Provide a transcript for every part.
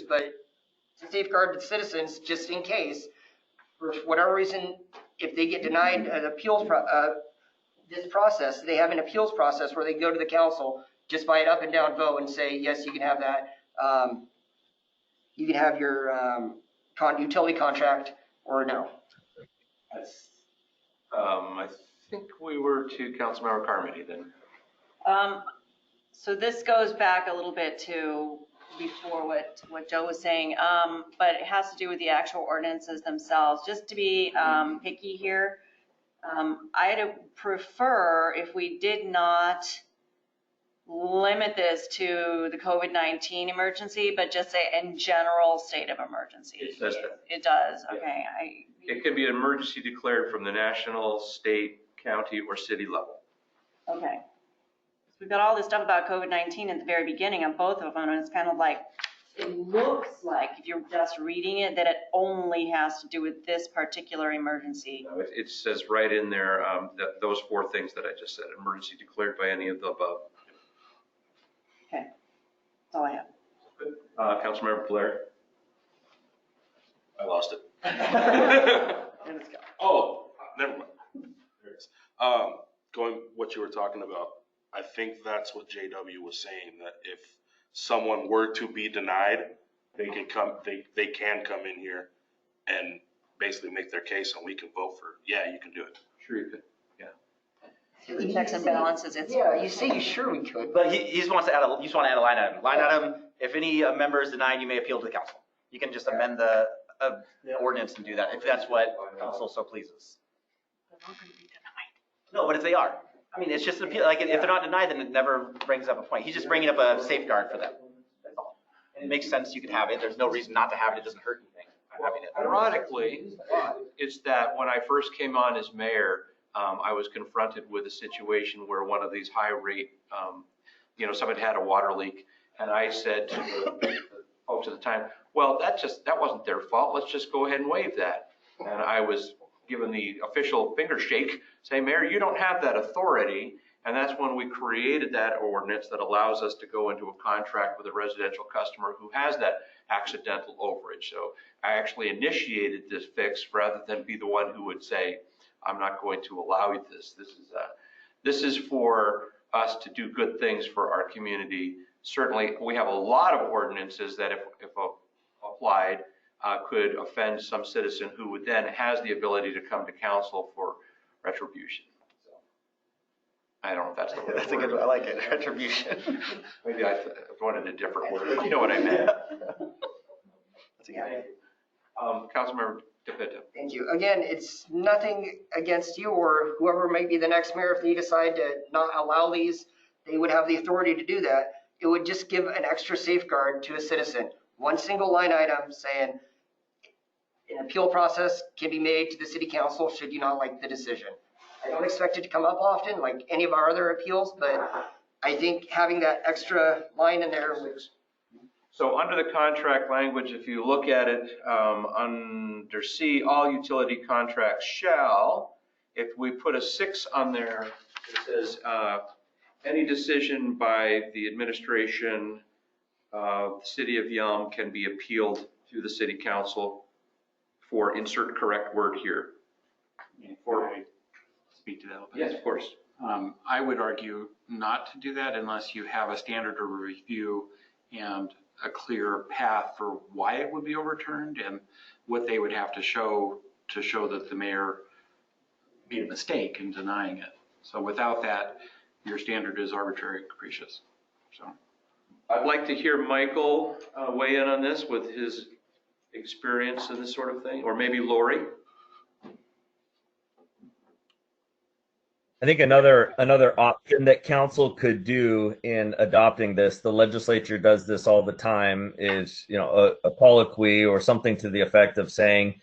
but to safeguard the citizens, just in case, for whatever reason, if they get denied an appeals this process, they have an appeals process where they go to the council just by an up and down vote and say, yes, you can have that. You can have your utility contract, or no. I think we were to Councilmember Carmody then. So this goes back a little bit to before what Joe was saying, but it has to do with the actual ordinances themselves. Just to be picky here, I'd prefer if we did not limit this to the COVID-19 emergency, but just say in general state of emergency. It does that. It does, okay. Yeah. It can be an emergency declared from the national, state, county, or city level. Okay. We've got all this stuff about COVID-19 at the very beginning on both of them, and it's kind of like, it looks like if you're just reading it that it only has to do with this particular emergency. No, it says right in there those four things that I just said, emergency declared by any of the above. Okay, that's all I have. Good. Councilmember Blair. I lost it. And it's gone. Oh, never mind. There it is. Going what you were talking about, I think that's what JW was saying, that if someone were to be denied, they can come in here and basically make their case, and we can vote for, yeah, you can do it. Sure you could. The checks and balances. Yeah, you say you sure we could. But he just wants to add you just want to add a line item. Line item, if any member is denied, you may appeal to the council. You can just amend the ordinance and do that if that's what council so pleases. They're not going to be denied. No, but if they are, I mean, it's just an appeal. Like if they're not denied, then it never brings up a point. He's just bringing up a safeguard for them. That's all. And it makes sense. You could have it. There's no reason not to have it. It doesn't hurt anything. I'm happy to. Ironically, it's that when I first came on as mayor, I was confronted with a situation where one of these high rate, somebody had a water leak, and I said to the folks at the time, well, that wasn't their fault. Let's just go ahead and waive that. And I was given the official finger shake, saying, Mayor, you don't have that authority. And that's when we created that ordinance that allows us to go into a contract with a residential customer who has that accidental overage. So I actually initiated this fix rather than be the one who would say, I'm not going to allow you this. This is for us to do good things for our community. Certainly, we have a lot of ordinances that, if applied, could offend some citizen who would then has the ability to come to council for retribution. So, I don't know if that's the word. That's a good one. I like it. Retribution. Maybe I wanted a different word, but you know what I meant. That's a good idea. Councilmember DePitta. Thank you. Again, it's nothing against you or whoever may be the next mayor. If they decide to not allow these, they would have the authority to do that. It would just give an extra safeguard to a citizen. One single line item saying an appeal process can be made to the city council should you not like the decision. I don't expect it to come up often like any of our other appeals, but I think having that extra line in there was. So under the contract language, if you look at it under C, all utility contracts shall, if we put a 6 on there, it says any decision by the administration of the city of Yelm can be appealed to the city council for insert correct word here. Before I speak to that a little bit. Yes, of course. I would argue not to do that unless you have a standard of review and a clear path for why it would be overturned and what they would have to show that the mayor made a mistake in denying it. So without that, your standard is arbitrary and capricious. So I'd like to hear Michael weigh in on this with his experience in this sort of thing, or maybe Lori. I think another option that council could do in adopting this, the legislature does this all the time, is a colloquy or something to the effect of saying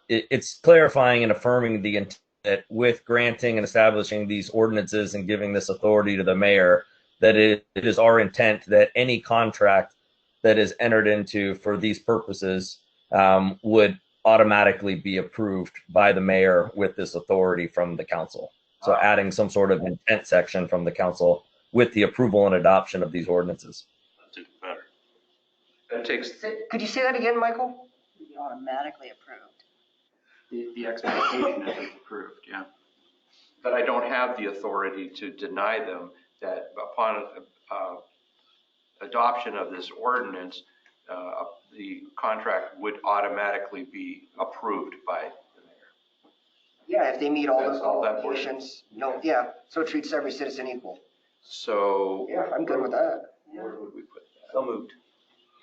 it's clarifying and affirming the intent that with granting and establishing these ordinances and giving this authority to the mayor, that it is our intent that any contract that is entered into for these purposes would automatically be approved by the mayor with this authority from the council. So adding some sort of intent section from the council with the approval and adoption of these ordinances. That's even better. That takes, Could you say that again, Michael? Be automatically approved. The expectation is it's approved, yeah. that I don't have the authority to deny them, that upon adoption of this ordinance, the contract would automatically be approved by the mayor. Yeah, if they meet all That's the all that word. qualifications. No, yeah, so it treats every citizen equal. So. Yeah, I'm good with that. Where would we put that? So moved.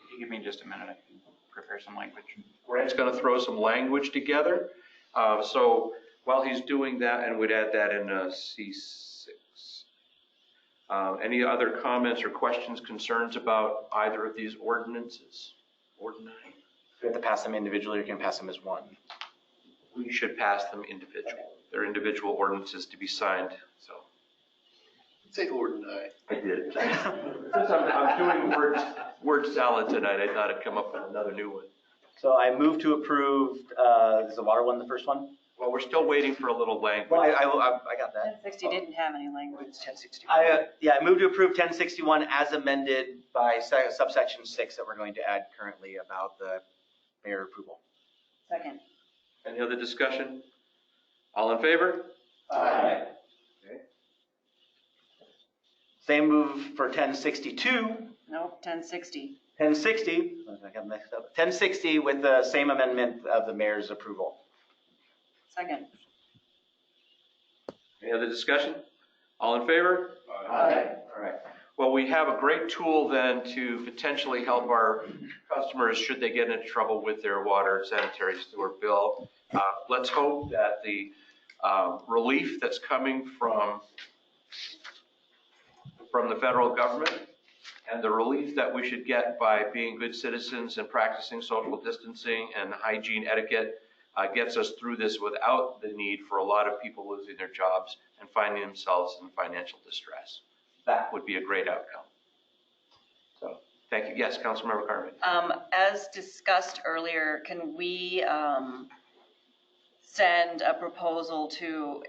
If you give me just a minute, I can prepare some language. Grant's going to throw some language together. So while he's doing that, and we'd add that in C6. Any other comments or questions, concerns about either of these ordinances? We have to pass them individually, or you can pass them as one. We should pass them individually. They're individual ordinances to be signed, so. Say ordinary. I did. Since I'm doing word salad tonight, I thought I'd come up with another new one. So I move to approve, is the water one the first one? Well, we're still waiting for a little language. Well, I got that. 1060 didn't have any language. It's 1060. I move to approve 1061 as amended by subsection 6 that we're going to add currently about the mayor approval. Second. Any other discussion? All in favor? Aye. Okay. Same move for 1062. Nope, 1060. 1060, I got mixed up. 1060 with the same amendment of the mayor's approval. Second. Any other discussion? All in favor? Aye. All right. Well, we have a great tool then to potentially help our customers should they get into trouble with their water sanitary sewer bill. Let's hope that the relief that's coming from the federal government and the relief that we should get by being good citizens and practicing social distancing and hygiene etiquette gets us through this without the need for a lot of people losing their jobs and finding themselves in financial distress. That would be a great outcome. So, thank you. Yes, Councilmember Carmen. As discussed earlier, can we send a proposal to,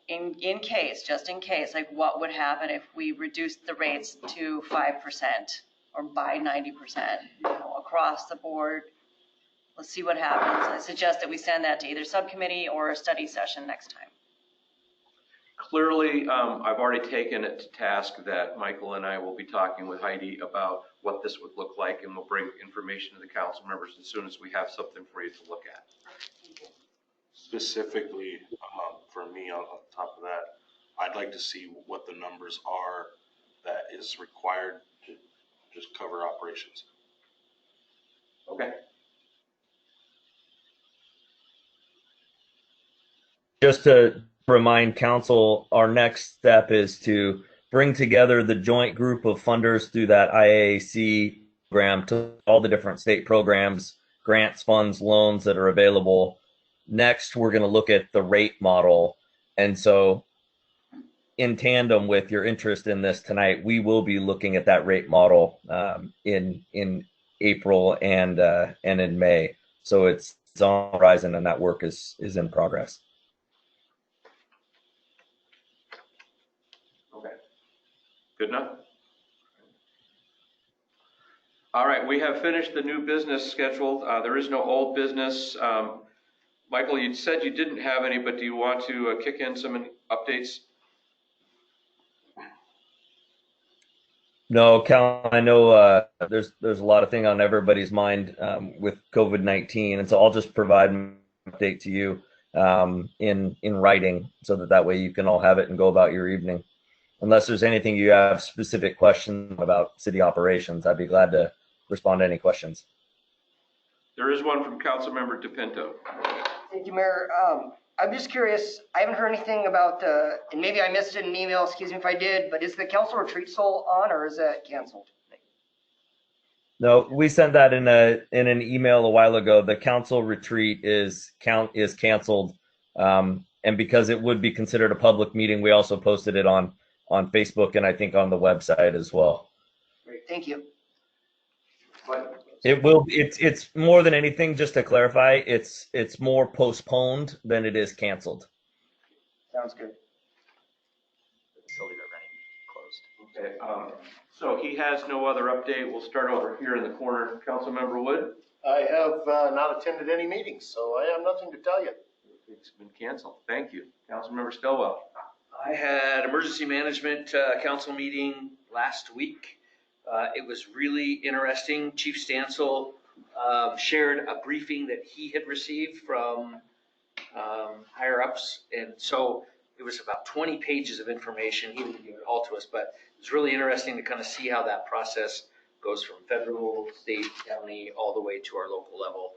in case, just in case, like what would happen if we reduced the rates to 5% or by 90%, across the board? Let's see what happens. I suggest that we send that to either subcommittee or a study session next time. Clearly, I've already taken it to task that Michael and I will be talking with Heidi about what this would look like, and we'll bring information to the council members as soon as we have something for you to look at. Specifically, for me, on top of that, I'd like to see what the numbers are that is required to just cover operations. Okay. Just to remind council, our next step is to bring together the joint group of funders through that IAAC program to all the different state programs, grants, funds, loans that are available. Next, we're going to look at the rate model. And so in tandem with your interest in this tonight, we will be looking at that rate model in April and in May. So it's on the horizon, and that work is in progress. Good enough? All right, we have finished the new business scheduled. There is no old business. Michael, you said you didn't have any, but do you want to kick in some updates? No, Cal, I know there's a lot of things on everybody's mind with COVID-19, and so I'll just provide an update to you in writing, so that way you can all have it and go about your evening. Unless there's anything you have specific questions about city operations, I'd be glad to respond to any questions. There is one from Councilmember DePinto. Thank you, Mayor. I'm just curious, I haven't heard anything about and maybe I missed it in an email, excuse me if I did, but is the council retreat still on, or is that canceled? No, we sent that in an email a while ago. The council retreat is canceled, and because it would be considered a public meeting, we also posted it on Facebook and I think on the website as well. Great, thank you. It's more than anything, just to clarify, it's more postponed than it is canceled. Sounds good. Facilities are running closed. Okay, So he has no other update. We'll start over here in the corner. Councilmember Wood? I have not attended any meetings, so I have nothing to tell you. It's been canceled. Thank you. Councilmember Stillwell? I had emergency management council meeting last week. It was really interesting. Chief Stansel shared a briefing that he had received from higher ups. And so it was about 20 pages of information. He didn't give it all to us, but it was really interesting to kind of see how that process goes from federal, state, county, all the way to our local level,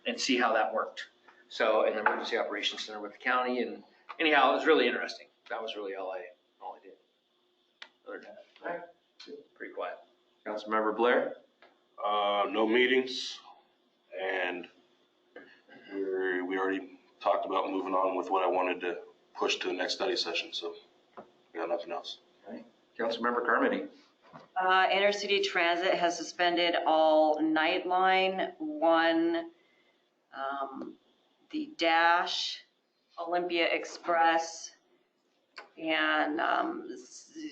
and see how that worked. So in the emergency operations center with the county, and anyhow, it was really interesting. That was really all I did. Other than that, pretty quiet. Councilmember Blair? No meetings, and we already talked about moving on with what I wanted to push to the next study session, so we got nothing else. Okay. Councilmember Carmody? Intercity Transit has suspended all Nightline, One, the Dash, Olympia Express, and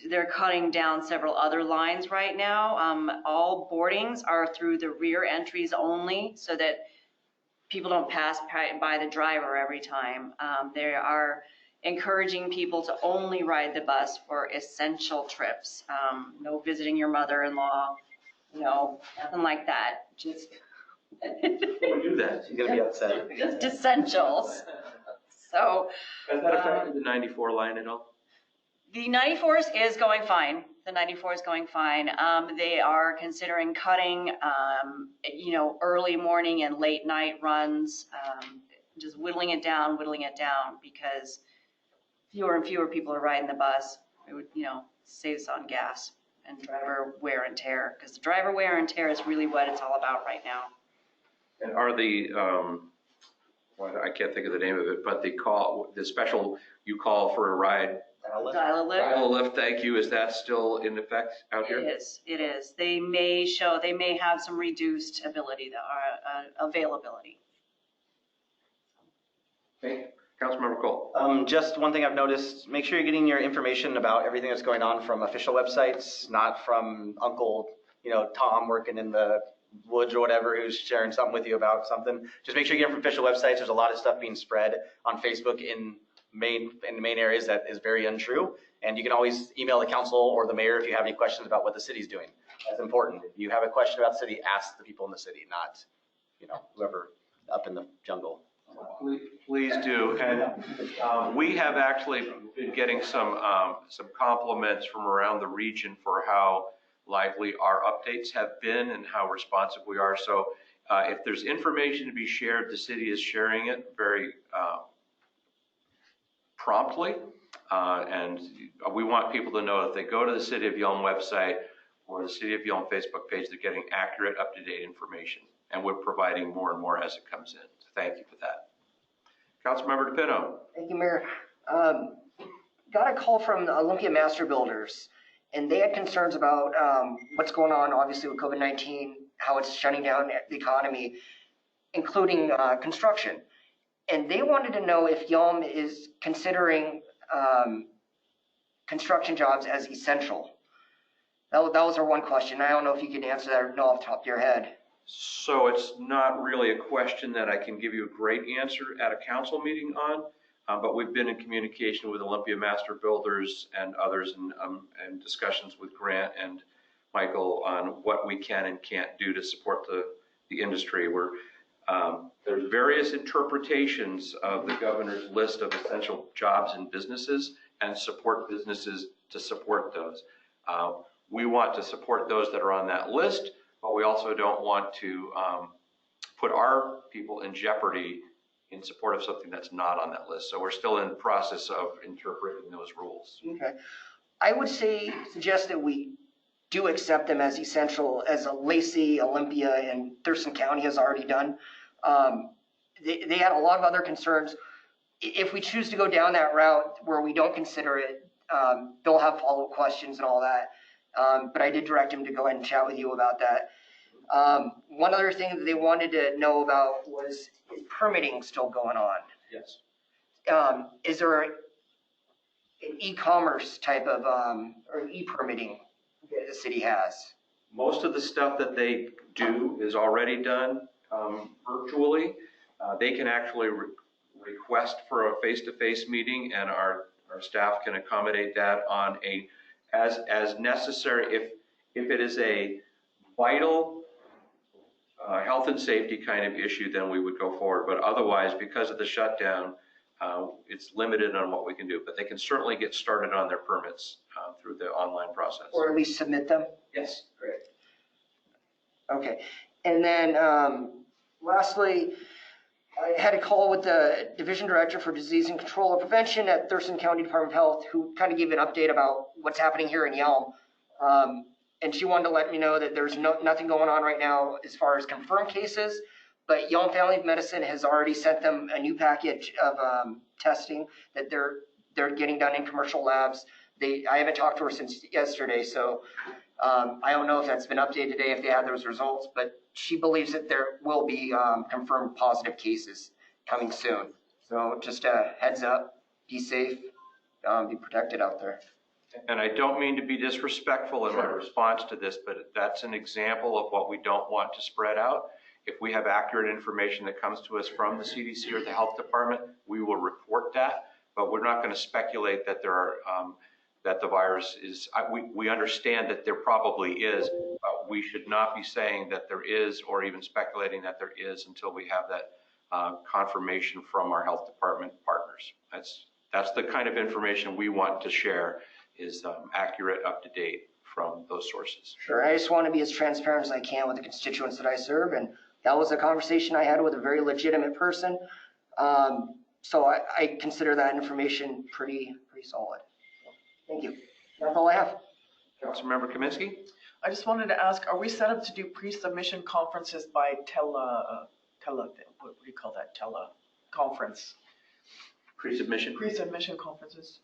they're cutting down several other lines right now. All boardings are through the rear entries only, so that people don't pass by the driver every time. They are encouraging people to only ride the bus for essential trips. No visiting your mother-in-law, nothing like that. Just We do that. She's gonna be upset. just essentials. So Has that affected the 94 line at all? the 94 is going fine. The 94 is going fine. They are considering cutting, early morning and late night runs, just whittling it down because fewer and fewer people are riding the bus. It would, saves on gas and driver wear and tear, because the driver wear and tear is really what it's all about right now. And are the, I can't think of the name of it, but the special you call for a ride, Dial-a-lift. Dial-a-lift, thank you, is that still in effect out here? It is. They may have some reduced availability. Okay, Councilmember Cole? Just one thing I've noticed, make sure you're getting your information about everything that's going on from official websites, not from Uncle, Tom working in the woods or whatever, who's sharing something with you about something. Just make sure you get it from official websites. There's a lot of stuff being spread on Facebook in the main areas that is very untrue. And you can always email the council or the mayor if you have any questions about what the city's doing. That's important. If you have a question about the city, ask the people in the city, not, whoever up in the jungle. Please do. And we have actually been getting some compliments from around the region for how lively our updates have been and how responsive we are. So if there's information to be shared, the city is sharing it very promptly. And we want people to know if they go to the City of Yelm website or the City of Yelm Facebook page, they're getting accurate, up-to-date information. And we're providing more and more as it comes in. So thank you for that. Councilmember DePino. Thank you, Mayor. Got a call from the Olympia Master Builders, and they had concerns about what's going on, obviously, with COVID-19, how it's shutting down the economy, including construction. And they wanted to know if Yelm is considering construction jobs as essential. That was our one question. I don't know if you can answer that or know off the top of your head. So it's not really a question that I can give you a great answer at a council meeting on, but we've been in communication with Olympia Master Builders and others and discussions with Grant and Michael on what we can and can't do to support the industry. There's various interpretations of the governor's list of essential jobs and businesses and support businesses to support those. We want to support those that are on that list, but we also don't want to put our people in jeopardy in support of something that's not on that list. So we're still in the process of interpreting those rules. Okay. I would suggest that we do accept them as essential, as Lacey, Olympia, and Thurston County has already done. They had a lot of other concerns. If we choose to go down that route where we don't consider it, they'll have follow-up questions and all that. But I did direct him to go ahead and chat with you about that. One other thing that they wanted to know about was, is permitting still going on? Yes. Is there an e-commerce type of, or e-permitting that the city has? Most of the stuff that they do is already done virtually. They can actually request for a face-to-face meeting, and our staff can accommodate that on a as necessary. If it is a vital health and safety kind of issue, then we would go forward. But otherwise, because of the shutdown, it's limited on what we can do. But they can certainly get started on their permits through the online process. Or at least submit them? Yes. Great. Okay. And then lastly, I had a call with the Division Director for Disease and Control and Prevention at Thurston County Department of Health, who kind of gave an update about what's happening here in Yelm. And she wanted to let me know that there's nothing going on right now as far as confirmed cases, but Yelm Family Medicine has already sent them a new package of testing that they're getting done in commercial labs. I haven't talked to her since yesterday, so I don't know if that's been updated today, if they have those results, but she believes that there will be confirmed positive cases coming soon. So just a heads up, be safe, be protected out there. And I don't mean to be disrespectful in my response to this, but that's an example of what we don't want to spread out. If we have accurate information that comes to us from the CDC or the health department, we will report that, but we're not going to speculate that there are that the virus is. We understand that there probably is, but we should not be saying that there is or even speculating that there is until we have that confirmation from our health department partners. That's the kind of information we want to share, is accurate, up to date from those sources. Sure, I just want to be as transparent as I can with the constituents that I serve, and that was a conversation I had with a very legitimate person. So I consider that information pretty solid. Thank you. That's all I have. Councilmember Kaminsky? I just wanted to ask, are we set up to do pre-submission conferences by what do you call that, teleconference? Pre-submission? Pre-submission conferences?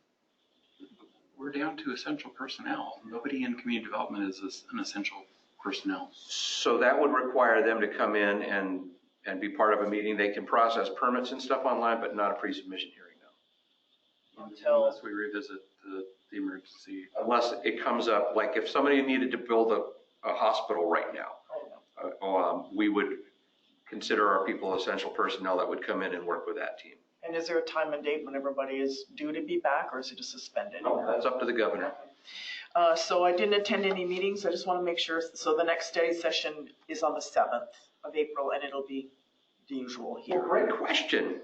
We're down to essential personnel. Nobody in community development is an essential personnel. So that would require them to come in and be part of a meeting. They can process permits and stuff online, but not a pre-submission hearing now. Unless we revisit the emergency. Unless it comes up, like if somebody needed to build a hospital right now, we would consider our people essential personnel that would come in and work with that team. And is there a time and date when everybody is due to be back, or is it just suspended? No, that's up to the governor. So I didn't attend any meetings. I just want to make sure. So the next study session is on the 7th of April, and it'll be the usual here. Well, great question.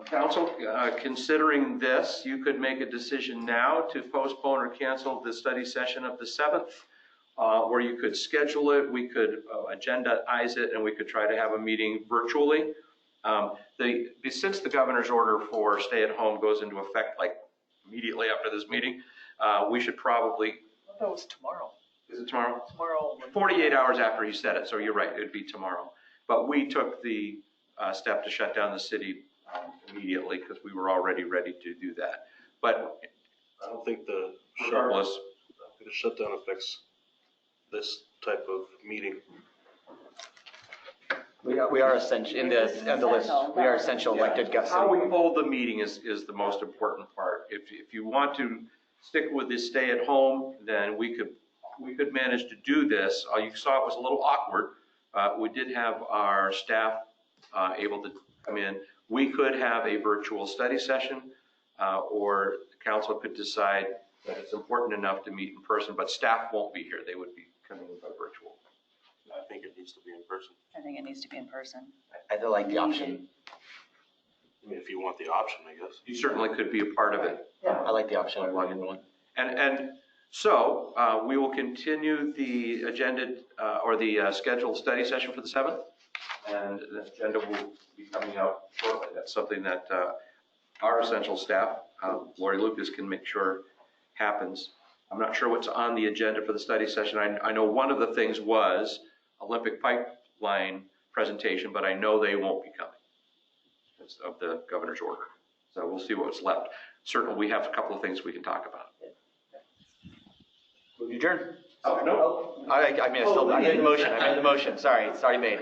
Council, considering this, you could make a decision now to postpone or cancel the study session of the 7th, or you could schedule it. We could agendaize it, and we could try to have a meeting virtually. Since the governor's order for stay-at-home goes into effect like immediately after this meeting, we should probably. I thought that was tomorrow. Is it tomorrow? Tomorrow. 48 hours after he said it, so you're right, it'd be tomorrow. But we took the step to shut down the city immediately because we were already ready to do that. But I don't think the shutdown affects this type of meeting. We are essential in the list. We are essential elected city. How we hold the meeting is the most important part. If you want to stick with this stay at home, then we could manage to do this. You saw it was a little awkward. We did have our staff able to come in. We could have a virtual study session, or the council could decide that it's important enough to meet in person, but staff won't be here. They would be coming in by virtual. I think it needs to be in person. I think it needs to be in person. I like the option. I mean, if you want the option, I guess. You certainly could be a part of it. Yeah, I like the option of one in one. And so we will continue the agenda or the scheduled study session for the 7th, and the agenda will be coming out shortly. That's something that our essential staff, Lori Lucas, can make sure happens. I'm not sure what's on the agenda for the study session. I know one of the things was Olympic pipeline presentation, but I know they won't be coming because of the governor's order. So we'll see what's left. Certainly, we have a couple of things we can talk about. Move adjourn. Oh, no. I made the motion. I made the motion. Sorry, it's already made.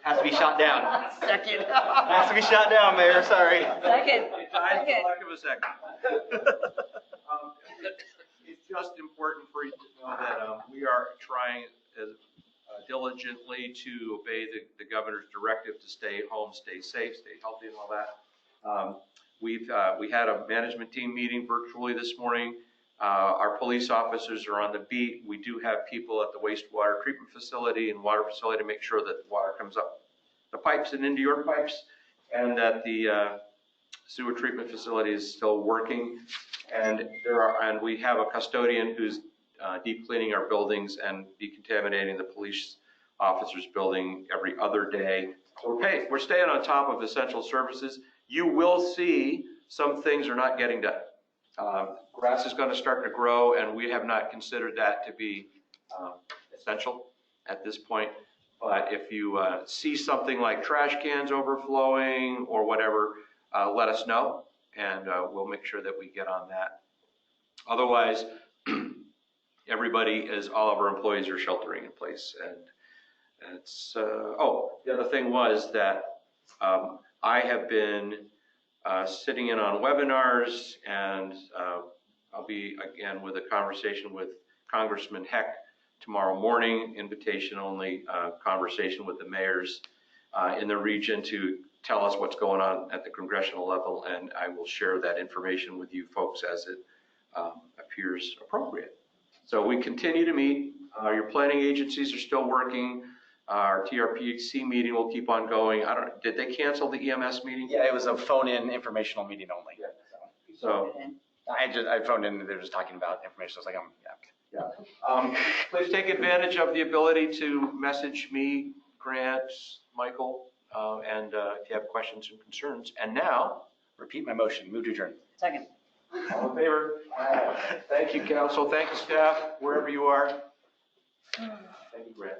Has to be shot down. Second. Has to be shot down, Mayor. Sorry. Second. Lack of a second. It's just important for that we are trying diligently to obey the governor's directive to stay home, stay safe, stay healthy and all that. We had a management team meeting virtually this morning. Our police officers are on the beat. We do have people at the wastewater treatment facility and water facility to make sure that water comes up the pipes and into your pipes, and that the sewer treatment facility is still working. And we have a custodian who's deep cleaning our buildings and decontaminating the police officers' building every other day. So we're staying on top of essential services. You will see some things are not getting done. Grass is going to start to grow, and we have not considered that to be essential at this point. But if you see something like trash cans overflowing or whatever, let us know, and we'll make sure that we get on that. Otherwise, all of our employees are sheltering in place. And it's, the other thing was that I have been sitting in on webinars, and I'll be again with a conversation with Congressman Heck tomorrow morning, invitation only conversation with the mayors in the region to tell us what's going on at the congressional level, and I will share that information with you folks as it appears appropriate. So we continue to meet. Your planning agencies are still working. Our TRPC meeting will keep on going. Did they cancel the EMS meeting? Yeah, it was a phone-in informational meeting only. Yeah. So I phoned in, they were just talking about information. I was like, yeah. Please take advantage of the ability to message me, Grant, Michael, and if you have questions and concerns. And now, Repeat my motion, move to adjourn. Second. all in favor? Thank you, council. Thank you, staff, wherever you are. Thank you, Grant.